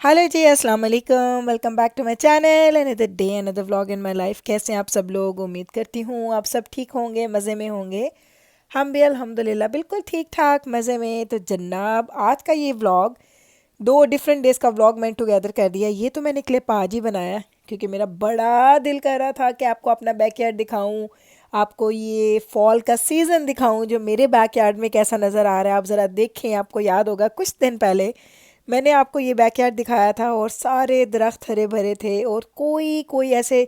Hello जी, अस्सलाम वालेकुम। Welcome back to my channel another day another vlog in my life. कैसे हैं आप सब लोग? उम्मीद करती हूँ आप सब ठीक होंगे, मज़े में होंगे। हम भी अल्हम्दुलिल्लाह बिल्कुल ठीक ठाक मज़े में। तो जनाब, आज का ये व्लॉग दो डिफरेंट डेज़ का व्लॉग मैंने टुगेदर कर दिया। ये तो मैंने क्लिप आज ही बनाया क्योंकि मेरा बड़ा दिल कर रहा था कि आपको अपना बैकयार्ड दिखाऊं, आपको ये फॉल का सीज़न दिखाऊं जो मेरे बैकयार्ड में कैसा नज़र आ रहा है। आप ज़रा देखें, आपको याद होगा कुछ दिन पहले मैंने आपको ये बैकयार्ड दिखाया था और सारे दरख्त हरे भरे थे और कोई कोई ऐसे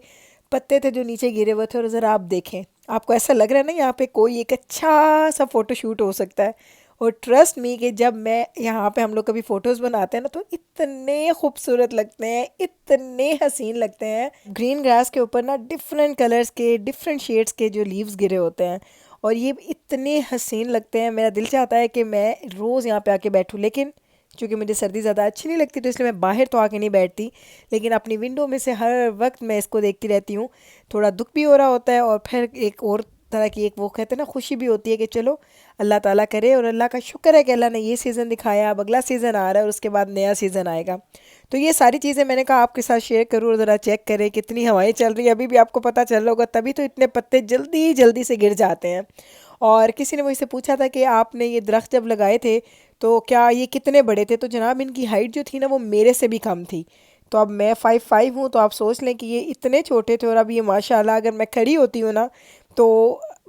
पत्ते थे जो नीचे गिरे हुए थे। और ज़रा आप देखें, आपको ऐसा लग रहा है ना यहाँ पे कोई एक अच्छा सा फ़ोटो शूट हो सकता है। और ट्रस्ट मी कि जब मैं यहाँ पे हम लोग कभी फ़ोटोज़ बनाते हैं ना तो इतने खूबसूरत लगते हैं, इतने हसीन लगते हैं। ग्रीन ग्रास के ऊपर ना डिफरेंट कलर्स के डिफरेंट शेड्स के जो लीव्स गिरे होते हैं और ये इतने हसीन लगते हैं। मेरा दिल चाहता है कि मैं रोज़ यहाँ पे आके बैठूँ, लेकिन क्योंकि मुझे सर्दी ज़्यादा अच्छी नहीं लगती तो इसलिए मैं बाहर तो आके नहीं बैठती, लेकिन अपनी विंडो में से हर वक्त मैं इसको देखती रहती हूँ। थोड़ा दुख भी हो रहा होता है और फिर एक और तरह की एक वो कहते हैं ना खुशी भी होती है कि चलो अल्लाह ताला करे और अल्लाह का शुक्र है कि अल्लाह ने ये सीज़न दिखाया। अब अगला सीज़न आ रहा है और उसके बाद नया सीज़न आएगा। तो ये सारी चीज़ें मैंने कहा आपके साथ शेयर करूँ और ज़रा चेक करें कितनी हवाएं चल रही है। अभी भी आपको पता चल रहा होगा, तभी तो इतने पत्ते जल्दी जल्दी से गिर जाते हैं। और किसी ने मुझसे पूछा था कि आपने ये दरख्त जब लगाए थे तो क्या ये कितने बड़े थे? तो जनाब, इनकी हाइट जो थी ना वो मेरे से भी कम थी। तो अब मैं 5'5" हूँ, तो आप सोच लें कि ये इतने छोटे थे। और अब ये माशाल्लाह अगर मैं खड़ी होती हूँ ना तो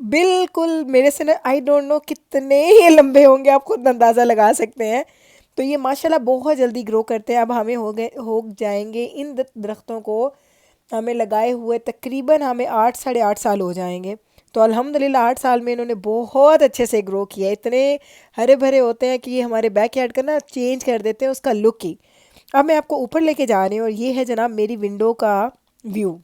बिल्कुल मेरे से ना आई डोंट नो कितने ही लंबे होंगे, आप खुद अंदाज़ा लगा सकते हैं। तो ये माशाल्लाह बहुत जल्दी ग्रो करते हैं। अब हमें हो जाएंगे इन दरख्तों को हमें लगाए हुए तकरीबन हमें 8 साढ़े 8 साल हो जाएंगे। तो अल्हम्दुलिल्लाह 8 साल में इन्होंने बहुत अच्छे से ग्रो किया। इतने हरे भरे होते हैं कि ये हमारे बैकयार्ड का ना चेंज कर देते हैं उसका लुक ही। अब मैं आपको ऊपर लेके जा रही हूँ और ये है जनाब मेरी विंडो का व्यू,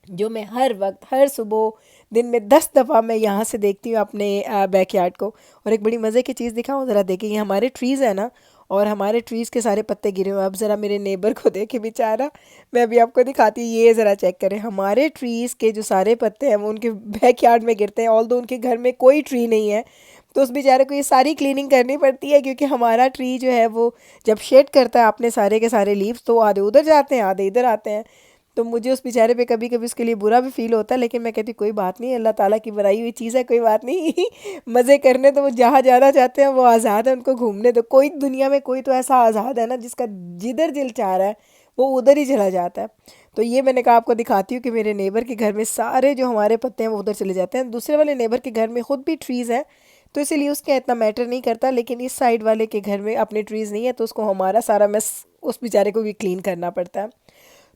जो मैं हर वक्त हर सुबह दिन में 10 दफ़ा मैं यहाँ से देखती हूँ अपने बैकयार्ड को। और एक बड़ी मज़े की चीज़ दिखाऊँ, ज़रा देखिए, ये हमारे ट्रीज़ है ना और हमारे ट्रीज़ के सारे पत्ते गिरे हुए हैं। अब ज़रा मेरे नेबर को देखे बेचारा, मैं अभी आपको दिखाती हूँ। ये ज़रा चेक करें, हमारे ट्रीज़ के जो सारे पत्ते हैं वो उनके बैकयार्ड में गिरते हैं। ऑल दो उनके घर में कोई ट्री नहीं है, तो उस बेचारे को ये सारी क्लीनिंग करनी पड़ती है क्योंकि हमारा ट्री जो है वो जब शेड करता है अपने सारे के सारे लीव्स तो आधे उधर जाते हैं आधे इधर आते हैं। तो मुझे उस बेचारे पे कभी कभी उसके लिए बुरा भी फील होता है, लेकिन मैं कहती कोई बात नहीं, अल्लाह ताला की बनाई हुई चीज़ है, कोई बात नहीं। मज़े करने तो वो जहाँ जाना चाहते हैं वो आज़ाद है, उनको घूमने दो। कोई दुनिया में कोई तो ऐसा आज़ाद है ना जिसका जिधर दिल चाह रहा है वो उधर ही चला जाता है। तो ये मैंने कहा आपको दिखाती हूँ कि मेरे नेबर के घर में सारे जो हमारे पत्ते हैं वो उधर चले जाते हैं। दूसरे वाले नेबर के घर में ख़ुद भी ट्रीज़ हैं तो इसीलिए उसका इतना मैटर नहीं करता, लेकिन इस साइड वाले के घर में अपने ट्रीज़ नहीं है तो उसको हमारा सारा मेस उस बेचारे को भी क्लीन करना पड़ता है।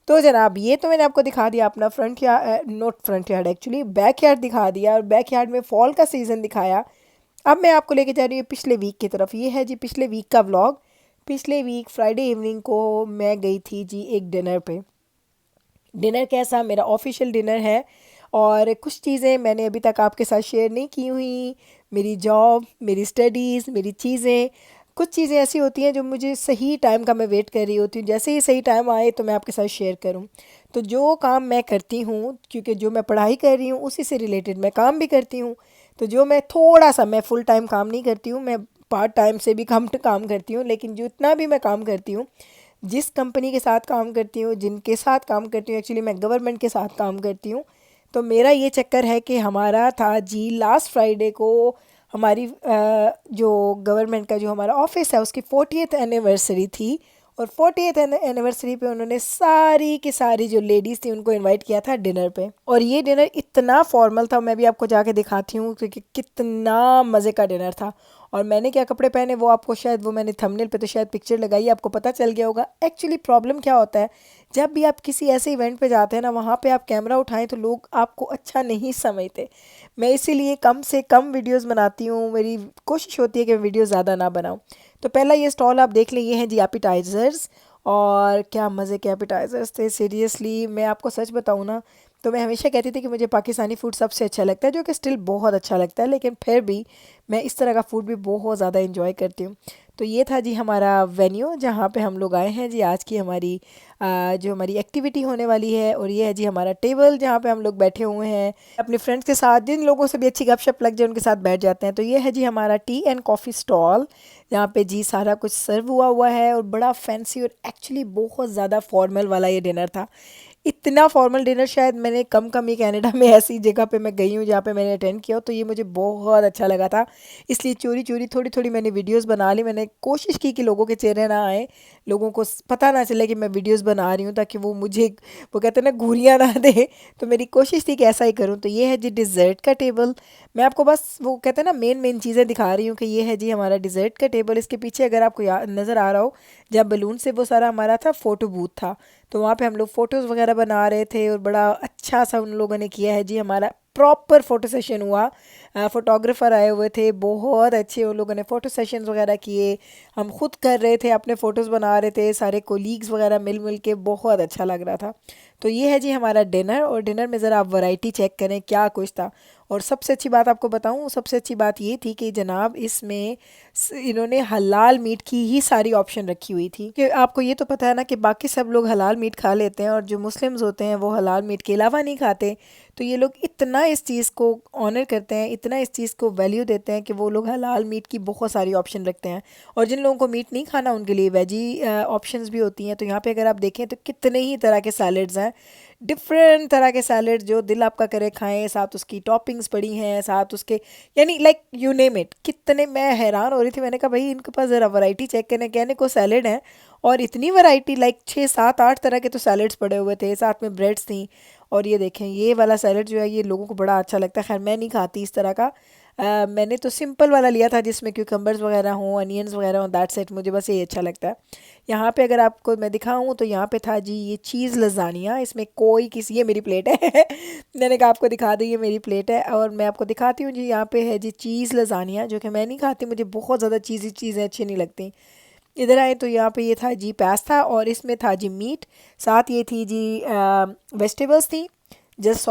तो जनाब, ये तो मैंने आपको दिखा दिया अपना फ्रंट या not front yard, actually back yard दिखा दिया और बैक यार्ड में फॉल का सीज़न दिखाया। अब मैं आपको लेके जा रही हूँ पिछले वीक की तरफ। ये है जी पिछले वीक का व्लॉग। पिछले वीक फ्राइडे इवनिंग को मैं गई थी जी एक डिनर पे। डिनर कैसा? मेरा ऑफिशियल डिनर है और कुछ चीज़ें मैंने अभी तक आपके साथ शेयर नहीं की हुई। मेरी जॉब, मेरी स्टडीज़, मेरी चीज़ें, कुछ चीज़ें ऐसी होती हैं जो मुझे सही टाइम का मैं वेट कर रही होती हूँ, जैसे ही सही टाइम आए तो मैं आपके साथ शेयर करूँ। तो जो काम मैं करती हूँ, क्योंकि जो मैं पढ़ाई कर रही हूँ उसी से रिलेटेड मैं काम भी करती हूँ। तो जो मैं थोड़ा सा, मैं फुल टाइम काम नहीं करती हूँ, मैं पार्ट टाइम से भी कम काम करती हूँ, लेकिन जितना भी मैं काम करती हूँ, जिस कंपनी के साथ काम करती हूँ, जिनके साथ काम करती हूँ, एक्चुअली मैं गवर्नमेंट के साथ काम करती हूँ। तो मेरा ये चक्कर है कि हमारा था जी लास्ट फ्राइडे को हमारी जो गवर्नमेंट का जो हमारा ऑफिस है उसकी 40th एनिवर्सरी थी। और 40th एनिवर्सरी पे उन्होंने सारी की सारी जो लेडीज़ थी उनको इनवाइट किया था डिनर पे। और ये डिनर इतना फॉर्मल था, मैं भी आपको जाके दिखाती हूँ क्योंकि कितना मज़े का डिनर था। और मैंने क्या कपड़े पहने वो आपको शायद, वो मैंने थंबनेल पे तो शायद पिक्चर लगाई, आपको पता चल गया होगा। एक्चुअली प्रॉब्लम क्या होता है, जब भी आप किसी ऐसे इवेंट पे जाते हैं ना, वहाँ पे आप कैमरा उठाएं तो लोग आपको अच्छा नहीं समझते। मैं इसीलिए कम से कम वीडियोस बनाती हूँ, मेरी कोशिश होती है कि मैं वीडियो ज़्यादा ना बनाऊँ। तो पहला ये स्टॉल आप देख लें, ये हैं जी एपिटाइज़र्स। और क्या मज़े के एपिटाइज़र्स थे, सीरियसली मैं आपको सच बताऊँ ना, तो मैं हमेशा कहती थी कि मुझे पाकिस्तानी फ़ूड सबसे अच्छा लगता है, जो कि स्टिल बहुत अच्छा लगता है, लेकिन फिर भी मैं इस तरह का फ़ूड भी बहुत ज़्यादा इंजॉय करती हूँ। तो ये था जी हमारा वेन्यू जहाँ पे हम लोग आए हैं जी। आज की हमारी जो हमारी एक्टिविटी होने वाली है, और ये है जी हमारा टेबल जहाँ पे हम लोग बैठे हुए हैं अपने फ्रेंड्स के साथ। जिन लोगों से भी अच्छी गपशप लग जाए उनके साथ बैठ जाते हैं। तो ये है जी हमारा टी एंड कॉफ़ी स्टॉल, जहाँ पे जी सारा कुछ सर्व हुआ हुआ है, और बड़ा फैंसी और एक्चुअली बहुत ज़्यादा फॉर्मल वाला ये डिनर था। इतना फॉर्मल डिनर शायद मैंने कम कम ही कनाडा में ऐसी जगह पे मैं गई हूँ जहाँ पे मैंने अटेंड किया हो, तो ये मुझे बहुत अच्छा लगा था। इसलिए चोरी चोरी थोड़ी थोड़ी मैंने वीडियोस बना ली। मैंने कोशिश की कि लोगों के चेहरे ना आए, लोगों को पता ना चले कि मैं वीडियोस बना रही हूँ, ताकि वो मुझे, वो कहते हैं ना, घूरियाँ ना दे। तो मेरी कोशिश थी कि ऐसा ही करूँ। तो ये है जी डिज़र्ट का टेबल। मैं आपको बस वो कहते हैं ना मेन मेन चीज़ें दिखा रही हूँ कि ये है जी हमारा डिज़र्ट का टेबल। इसके पीछे अगर आपको नज़र आ रहा हो, जब बलून से वो सारा हमारा था, फ़ोटो बूथ था, तो वहाँ पे हम लोग फ़ोटोज़ वगैरह बना रहे थे, और बड़ा अच्छा सा उन लोगों ने किया है जी। हमारा प्रॉपर फ़ोटो सेशन हुआ। फ़ोटोग्राफ़र आए हुए थे, बहुत अच्छे उन लोगों ने फ़ोटो सेशंस वगैरह किए। हम खुद कर रहे थे, अपने फ़ोटोज़ बना रहे थे, सारे कोलीग्स वगैरह मिल मिल के, बहुत अच्छा लग रहा था। तो ये है जी हमारा डिनर, और डिनर में ज़रा आप वैरायटी चेक करें क्या कुछ था। और सबसे अच्छी बात आपको बताऊं, सबसे अच्छी बात ये थी कि जनाब इसमें इन्होंने हलाल मीट की ही सारी ऑप्शन रखी हुई थी। कि आपको ये तो पता है ना कि बाकी सब लोग हलाल मीट खा लेते हैं, और जो मुस्लिम्स होते हैं वो हलाल मीट के अलावा नहीं खाते। तो ये लोग इतना इस चीज़ को ऑनर करते हैं, इतना इस चीज़ को वैल्यू देते हैं कि वो लोग हलाल मीट की बहुत सारी ऑप्शन रखते हैं। और जिन लोगों को मीट नहीं खाना उनके लिए वेजी ऑप्शंस भी होती हैं। तो यहाँ पे अगर आप देखें तो कितने ही तरह के सैलड्स हैं, डिफरेंट तरह के सैलड, जो दिल आपका करे खाएं। साथ उसकी टॉपिंग्स पड़ी हैं, साथ उसके, यानी लाइक यू नेम इट। कितने, मैं हैरान हो रही थी। मैंने कहा भाई इनके पास ज़रा वैरायटी चेक करने, कहने को सैलड है, और इतनी वैरायटी, लाइक 6 7 8 तरह के तो सैलड्स पड़े हुए थे, साथ में ब्रेड्स थी। और ये देखें, ये वाला सैलड जो है ये लोगों को बड़ा अच्छा लगता है। खैर मैं नहीं खाती इस तरह का। मैंने तो सिंपल वाला लिया था जिसमें क्यूकम्बर्स वगैरह हों, अनियंस वगैरह हों, दैट्स इट। मुझे बस ये अच्छा लगता है। यहाँ पे अगर आपको मैं दिखाऊं तो यहाँ पे था जी ये चीज़ लजानिया। इसमें कोई किसी, ये मेरी प्लेट है मैंने कहा आपको दिखा दी, ये मेरी प्लेट है। और मैं आपको दिखाती हूँ जी, यहाँ पे है जी चीज़ लजानिया, जो कि मैं नहीं खाती, मुझे बहुत ज़्यादा चीज़ी चीज़ें अच्छी नहीं लगती। इधर आए तो यहाँ पे ये था जी पास्ता, और इसमें था जी मीट, साथ ये थी जी वेजिटेबल्स थी, जस्ट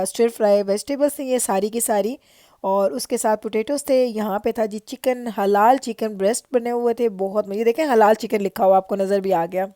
स्टिर फ्राई वेजिटेबल्स थी ये सारी की सारी। और उसके साथ पोटैटोस थे। यहाँ पे था जी चिकन, हलाल चिकन ब्रेस्ट बने हुए थे, बहुत मजे। देखें हलाल चिकन लिखा हुआ आपको नज़र भी आ गया।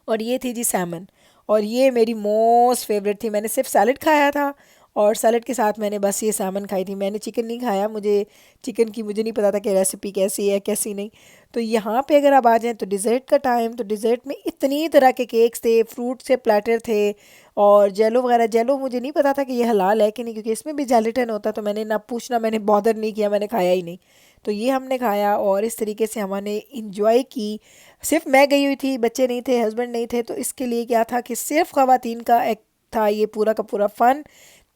और ये थी जी सैमन, और ये मेरी मोस्ट फेवरेट थी। मैंने सिर्फ सैलड खाया था, और सैलड के साथ मैंने बस ये सैमन खाई थी। मैंने चिकन नहीं खाया, मुझे चिकन की मुझे नहीं पता था कि रेसिपी कैसी है कैसी नहीं। तो यहाँ पे अगर आप आ जाएँ तो डिज़र्ट का टाइम, तो डिज़र्ट में इतनी तरह के केक्स थे, फ्रूट से प्लेटर थे, और जेलो वगैरह। जेलो मुझे नहीं पता था कि ये हलाल है कि नहीं, क्योंकि इसमें भी जेलेटिन होता है, तो मैंने ना पूछना, मैंने बॉदर नहीं किया, मैंने खाया ही नहीं। तो ये हमने खाया, और इस तरीके से हमने इंजॉय की। सिर्फ मैं गई हुई थी, बच्चे नहीं थे, हस्बैंड नहीं थे, तो इसके लिए क्या था कि सिर्फ ख़वातीन का एक था ये पूरा का पूरा फ़न।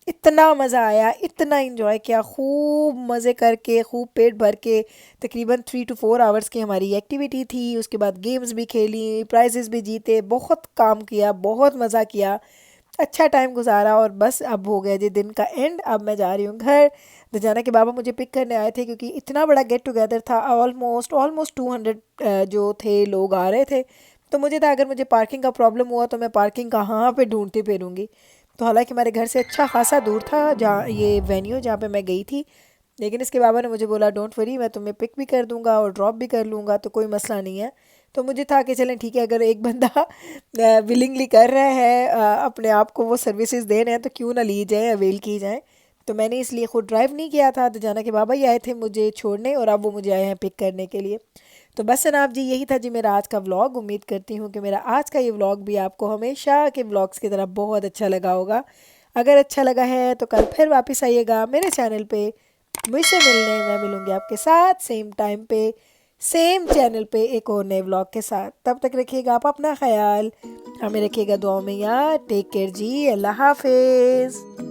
इतना मज़ा आया, इतना इंजॉय किया, खूब मज़े करके, खूब पेट भर के। तकरीबन 3 to 4 आवर्स की हमारी एक्टिविटी थी। उसके बाद गेम्स भी खेली, प्राइजेस भी जीते, बहुत काम किया, बहुत मज़ा किया, अच्छा टाइम गुजारा। और बस अब हो गया जी दिन का एंड, अब मैं जा रही हूँ घर। दजाना के बाबा मुझे पिक करने आए थे, क्योंकि इतना बड़ा गेट टुगेदर था। ऑलमोस्ट ऑलमोस्ट 200 जो थे लोग आ रहे थे। तो मुझे था अगर मुझे पार्किंग का प्रॉब्लम हुआ तो मैं पार्किंग कहाँ पे ढूंढती फिरूंगी। तो हालांकि हमारे घर से अच्छा खासा दूर था जहाँ ये वेन्यू जहाँ पे मैं गई थी, लेकिन इसके बाबा ने मुझे बोला डोंट वरी, मैं तुम्हें पिक भी कर दूंगा और ड्रॉप भी कर लूँगा, तो कोई मसला नहीं है। तो मुझे था कि चलें ठीक है, अगर एक बंदा विलिंगली कर रहा है, अपने आप को वो सर्विसेज दे रहे हैं, तो क्यों ना ली जाए, अवेल की जाए। तो मैंने इसलिए खुद ड्राइव नहीं किया था, तो जाना के बाबा ही आए थे मुझे छोड़ने, और अब वो मुझे आए हैं पिक करने के लिए। तो बस जनाब जी यही था जी मेरा आज का व्लॉग। उम्मीद करती हूँ कि मेरा आज का ये व्लॉग भी आपको हमेशा के व्लॉग्स की तरह बहुत अच्छा लगा होगा। अगर अच्छा लगा है तो कल फिर वापस आइएगा मेरे चैनल पे मुझसे मिलने। मैं मिलूँगी आपके साथ सेम टाइम पे, सेम चैनल पे, एक और नए व्लॉग के साथ। तब तक रखिएगा आप अपना ख्याल, हमें रखिएगा दुआओं में याद। टेक केयर जी, अल्लाह हाफिज़।